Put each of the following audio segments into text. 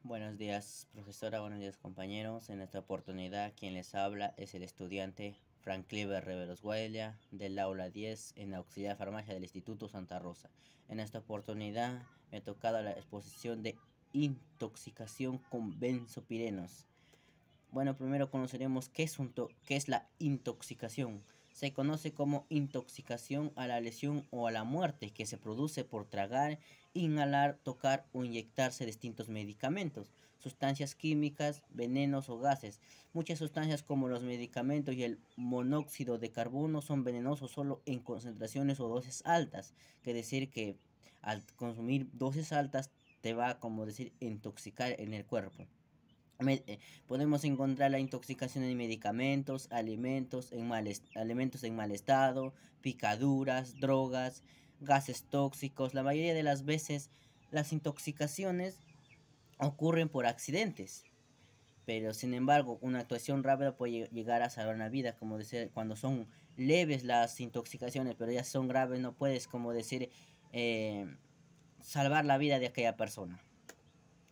Buenos días, profesora, buenos días, compañeros. En esta oportunidad, quien les habla es el estudiante Frank Cliver Reveros Guaya, del aula 10 en auxiliar de farmacia del Instituto Santa Rosa. En esta oportunidad me ha tocado la exposición de intoxicación con benzopirenos. Bueno, primero conoceremos qué es la intoxicación. Se conoce como intoxicación a la lesión o a la muerte que se produce por tragar, inhalar, tocar o inyectarse distintos medicamentos, sustancias químicas, venenos o gases. Muchas sustancias como los medicamentos y el monóxido de carbono son venenosos solo en concentraciones o dosis altas. Quiere decir que al consumir dosis altas te va, como decir, intoxicar en el cuerpo. Podemos encontrar la intoxicación en medicamentos, alimentos en mal estado, picaduras, drogas, gases tóxicos. La mayoría de las veces las intoxicaciones ocurren por accidentes, pero sin embargo una actuación rápida puede llegar a salvar una vida, como decir, cuando son leves las intoxicaciones, pero ya son graves, no puedes, como decir, eh, salvar la vida de aquella persona.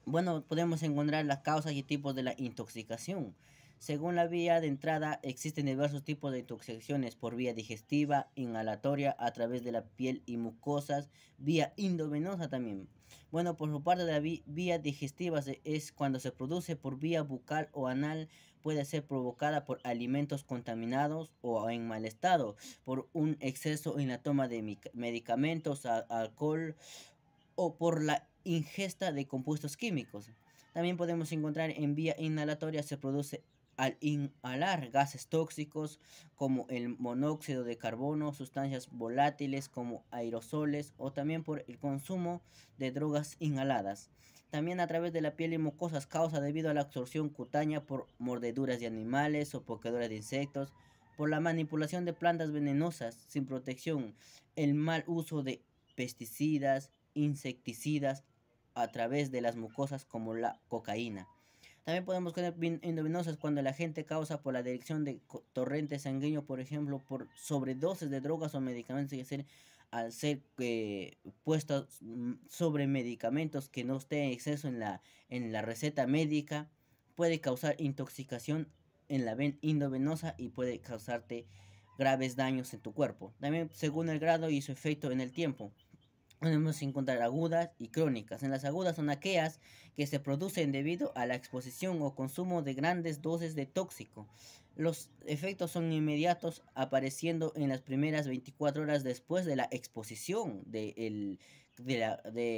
Bueno, podemos encontrar las causas y tipos de la intoxicación. Según la vía de entrada, existen diversos tipos de intoxicaciones por vía digestiva, inhalatoria, a través de la piel y mucosas, vía endovenosa también. Bueno, por su parte, la vía digestiva es cuando se produce por vía bucal o anal, puede ser provocada por alimentos contaminados o en mal estado, por un exceso en la toma de medicamentos, alcohol, o por la ingesta de compuestos químicos. También podemos encontrar en vía inhalatoria se produce al inhalar gases tóxicos como el monóxido de carbono, sustancias volátiles como aerosoles o también por el consumo de drogas inhaladas. También a través de la piel y mucosas causa debido a la absorción cutánea por mordeduras de animales o picaduras de insectos, por la manipulación de plantas venenosas sin protección, el mal uso de pesticidas, insecticidas a través de las mucosas como la cocaína. También podemos tener endovenosas cuando la gente causa por la dirección de torrente sanguíneo, por ejemplo, por sobredosis de drogas o medicamentos, es decir, al ser puestos sobre medicamentos que no esté en exceso en la receta médica, puede causar intoxicación en la endovenosa y puede causarte graves daños en tu cuerpo. También según el grado y su efecto en el tiempo. Podemos encontrar agudas y crónicas. En las agudas son aquellas que se producen debido a la exposición o consumo de grandes dosis de tóxico. Los efectos son inmediatos, apareciendo en las primeras 24 horas después de la exposición de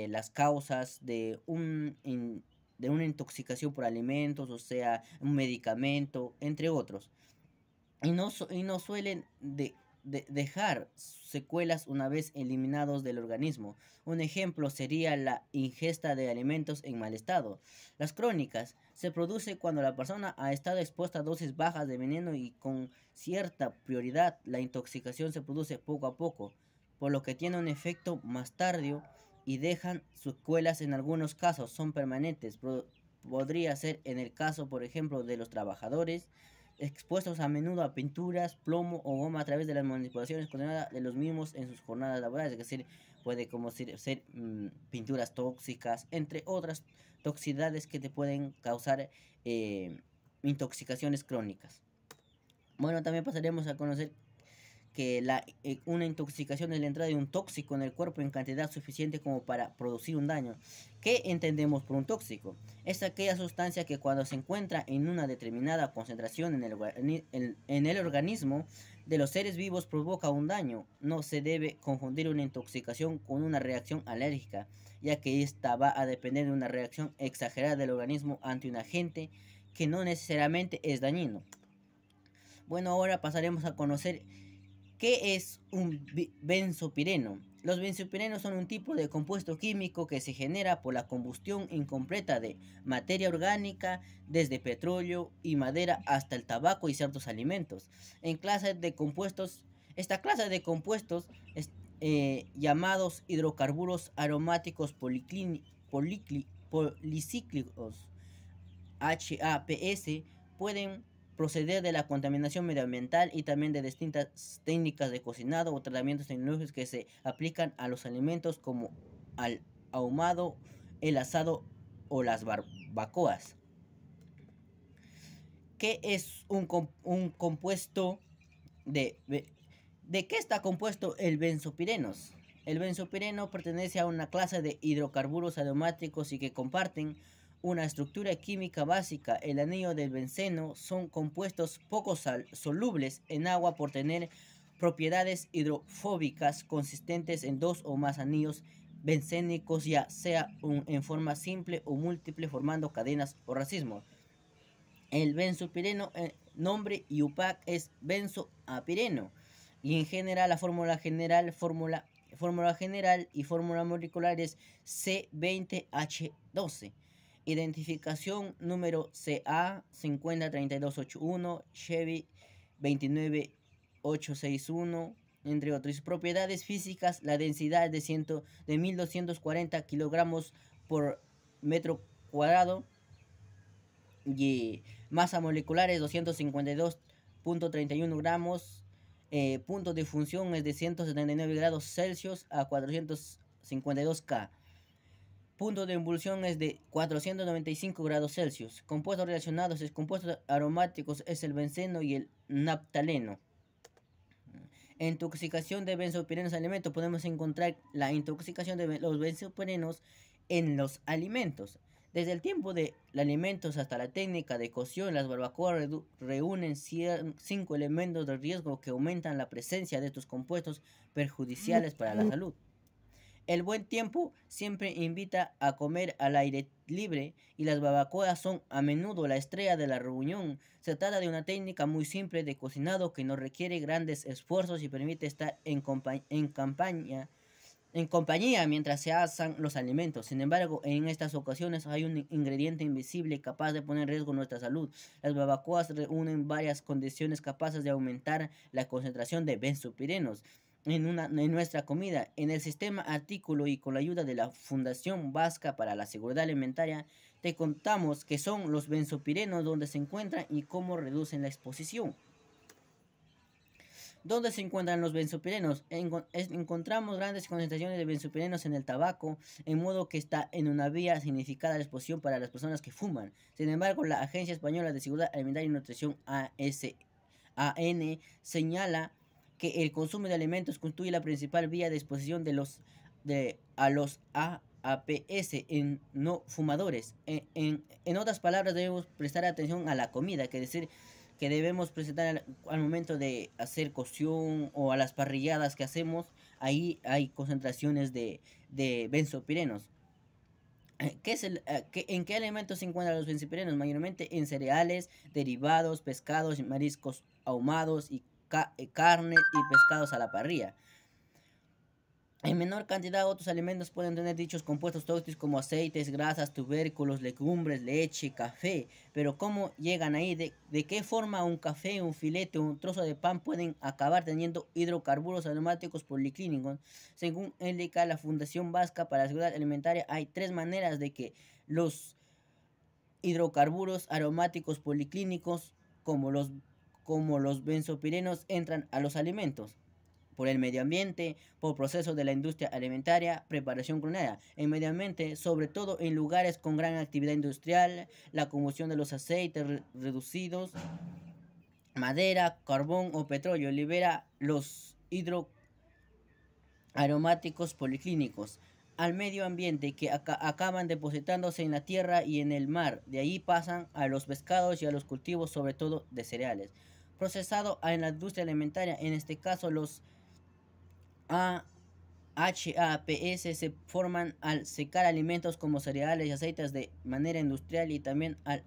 las causas de una intoxicación por alimentos, o sea, un medicamento, entre otros, y no suelen dejar secuelas una vez eliminados del organismo. Un ejemplo sería la ingesta de alimentos en mal estado. Las crónicas se produce cuando la persona ha estado expuesta a dosis bajas de veneno y con cierta prioridad la intoxicación se produce poco a poco, por lo que tiene un efecto más tardío y dejan secuelas. En algunos casos son permanentes. Podría ser en el caso, por ejemplo, de los trabajadores expuestos a menudo a pinturas, plomo o goma a través de las manipulaciones coordinadas de los mismos en sus jornadas laborales, es decir, puede como ser pinturas tóxicas, entre otras toxicidades que te pueden causar intoxicaciones crónicas. Bueno, también pasaremos a conocer que una intoxicación es la entrada de un tóxico en el cuerpo en cantidad suficiente como para producir un daño. ¿Qué entendemos por un tóxico? Es aquella sustancia que cuando se encuentra en una determinada concentración en el organismo de los seres vivos provoca un daño. No se debe confundir una intoxicación con una reacción alérgica, ya que esta va a depender de una reacción exagerada del organismo ante un agente que no necesariamente es dañino. Bueno, ahora pasaremos a conocer ¿qué es un benzopireno? Los benzopirenos son un tipo de compuesto químico que se genera por la combustión incompleta de materia orgánica, desde petróleo y madera hasta el tabaco y ciertos alimentos. En clase de compuestos, esta clase de compuestos llamados hidrocarburos aromáticos policíclicos HAPS pueden proceder de la contaminación medioambiental y también de distintas técnicas de cocinado o tratamientos tecnológicos que se aplican a los alimentos como al ahumado, el asado o las barbacoas. ¿Qué es un compuesto de qué está compuesto el benzopirenos? El benzopireno pertenece a una clase de hidrocarburos aromáticos y que comparten una estructura química básica. El anillo del benceno son compuestos poco solubles en agua por tener propiedades hidrofóbicas consistentes en dos o más anillos bencénicos, ya sea en forma simple o múltiple, formando cadenas o racimos. El benzopireno, nombre IUPAC es benzoapireno. Y en general, la fórmula general y fórmula molecular es C20H12. Identificación número CA 503281, Chevy 29861, entre otros. Propiedades físicas: la densidad de 1240 kilogramos por metro cuadrado. Y masa molecular es 252.31 gramos. Punto de función es de 179 grados Celsius a 452 K. Punto de ebullición es de 495 grados Celsius. Compuestos relacionados: compuestos aromáticos es el benceno y el naftaleno. Intoxicación de benzopirenos en alimentos. Podemos encontrar la intoxicación de los benzopirenos en los alimentos. Desde el tiempo de los alimentos hasta la técnica de cocción, las barbacoas reúnen 5 elementos de riesgo que aumentan la presencia de estos compuestos perjudiciales para la salud. El buen tiempo siempre invita a comer al aire libre y las barbacoas son a menudo la estrella de la reunión. Se trata de una técnica muy simple de cocinado que no requiere grandes esfuerzos y permite estar en compañía mientras se asan los alimentos. Sin embargo, en estas ocasiones hay un ingrediente invisible capaz de poner en riesgo nuestra salud. Las barbacoas reúnen varias condiciones capaces de aumentar la concentración de benzopirenos en nuestra comida. En el sistema artículo y con la ayuda de la Fundación Vasca para la Seguridad Alimentaria, te contamos qué son los benzopirenos, dónde se encuentran y cómo reducen la exposición. ¿Dónde se encuentran los benzopirenos? Encontramos grandes concentraciones de benzopirenos en el tabaco, en modo que está en una vía significada la exposición para las personas que fuman. Sin embargo, la Agencia Española de Seguridad Alimentaria y Nutrición, ASAN, señala que el consumo de alimentos constituye la principal vía de exposición a los APS en no fumadores. En otras palabras, debemos prestar atención a la comida, que decir que debemos presentar al momento de hacer cocción o a las parrilladas que hacemos. Ahí hay concentraciones de benzopirenos. ¿En qué alimentos se encuentran los benzopirenos? Mayormente en cereales, derivados, pescados, mariscos ahumados y carne y pescados a la parrilla. En menor cantidad, otros alimentos pueden tener dichos compuestos tóxicos como aceites, grasas, tubérculos, legumbres, leche, café. Pero ¿cómo llegan ahí? ¿De qué forma un café, un filete o un trozo de pan pueden acabar teniendo hidrocarburos aromáticos policlínicos? Según indica la Fundación Vasca para la Seguridad Alimentaria, hay 3 maneras de que los hidrocarburos aromáticos policlínicos, como los benzopirenos, entran a los alimentos: por el medio ambiente, por procesos de la industria alimentaria, preparación culinaria. En medio ambiente, sobre todo en lugares con gran actividad industrial, la combustión de los aceites reducidos, madera, carbón o petróleo, libera los hidroaromáticos policlínicos al medio ambiente, que acaban depositándose en la tierra y en el mar. De ahí pasan a los pescados y a los cultivos, sobre todo de cereales. Procesado en la industria alimentaria, en este caso los HAPS se forman al secar alimentos como cereales y aceites de manera industrial y también al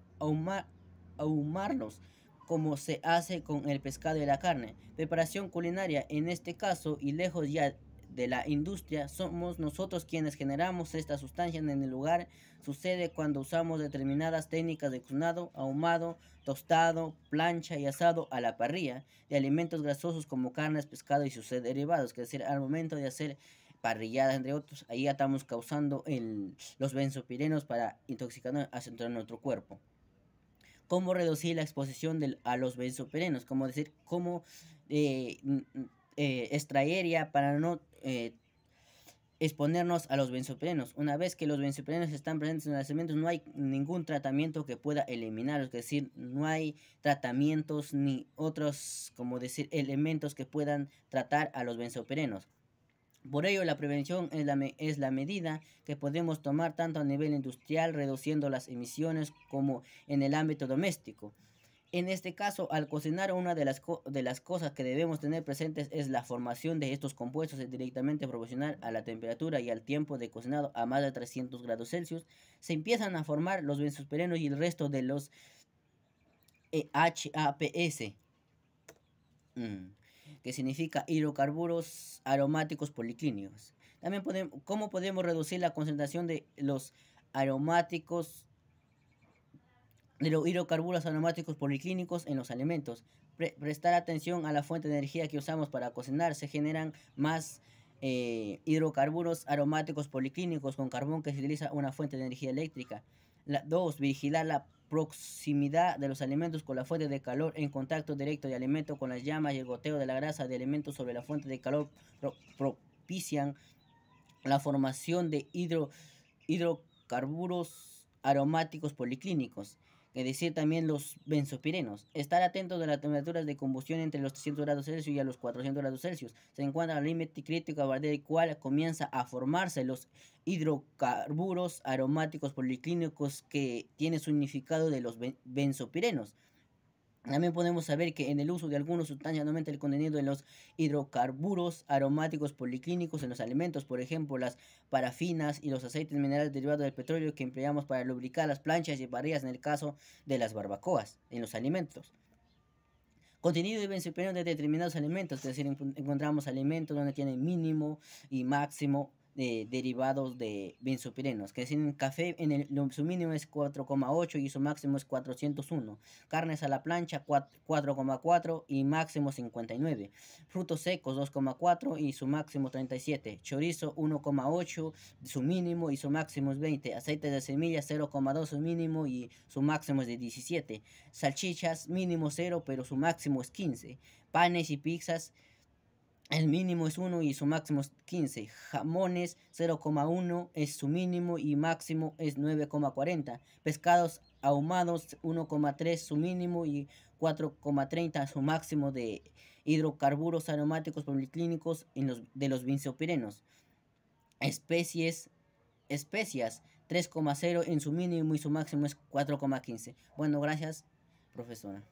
ahumarlos, como se hace con el pescado y la carne. Preparación culinaria, en este caso, y lejos ya de la industria, somos nosotros quienes generamos esta sustancia en el lugar. Sucede cuando usamos determinadas técnicas de cocinado, ahumado, tostado, plancha y asado a la parrilla de alimentos grasosos como carnes, pescado y sus derivados, que es decir, al momento de hacer parrilladas, entre otros, ahí ya estamos causando los benzopirenos para intoxicar a nuestro cuerpo. ¿Cómo reducir la exposición a los benzopirenos? Como decir, cómo extraer ya para no exponernos a los benzopirenos. Una vez que los benzopirenos están presentes en los alimentos, no hay ningún tratamiento que pueda eliminarlos, es decir, no hay tratamientos ni otros, como decir, elementos que puedan tratar a los benzopirenos. Por ello, la prevención es la medida que podemos tomar tanto a nivel industrial, reduciendo las emisiones, como en el ámbito doméstico. En este caso, al cocinar, una de las cosas que debemos tener presentes es la formación de estos compuestos, es directamente proporcional a la temperatura y al tiempo de cocinado a más de 300 grados Celsius. Se empiezan a formar los benzopirenos y el resto de los HAPS, que significa hidrocarburos aromáticos policlínicos. También ¿cómo podemos reducir la concentración de los aromáticos de los hidrocarburos aromáticos policlínicos en los alimentos? Prestar atención a la fuente de energía que usamos para cocinar. Se generan más hidrocarburos aromáticos policlínicos con carbón, que se utiliza una fuente de energía eléctrica. 2. Vigilar la proximidad de los alimentos con la fuente de calor. En contacto directo de alimento con las llamas y el goteo de la grasa de alimentos sobre la fuente de calor propician la formación de hidrocarburos aromáticos policlínicos, es decir, también los benzopirenos. Estar atentos a las temperaturas de combustión entre los 300 grados Celsius y a los 400 grados Celsius. Se encuentra el límite crítico a partir del cual comienza a formarse los hidrocarburos aromáticos policlínicos, que tiene su significado de los benzopirenos. También podemos saber que en el uso de algunas sustancias aumenta el contenido de los hidrocarburos aromáticos policlínicos en los alimentos, por ejemplo, las parafinas y los aceites minerales derivados del petróleo que empleamos para lubricar las planchas y parrillas en el caso de las barbacoas en los alimentos. Contenido de benzopirenos de determinados alimentos, es decir, encontramos alimentos donde tienen mínimo y máximo de derivados de benzopirenos, que es en café, su mínimo es 4,8 y su máximo es 401. Carnes a la plancha 4,4 y máximo 59. Frutos secos 2,4 y su máximo 37. Chorizo 1,8, su mínimo y su máximo es 20. Aceite de semillas 0,2, su mínimo y su máximo es de 17. Salchichas mínimo 0, pero su máximo es 15. Panes y pizzas, el mínimo es 1 y su máximo es 15. Jamones 0,1 es su mínimo y máximo es 9,40. Pescados ahumados 1,3 su mínimo y 4,30 su máximo de hidrocarburos aromáticos policlínicos de los benzopirenos. Especias 3,0 en su mínimo y su máximo es 4,15. Bueno, gracias, profesora.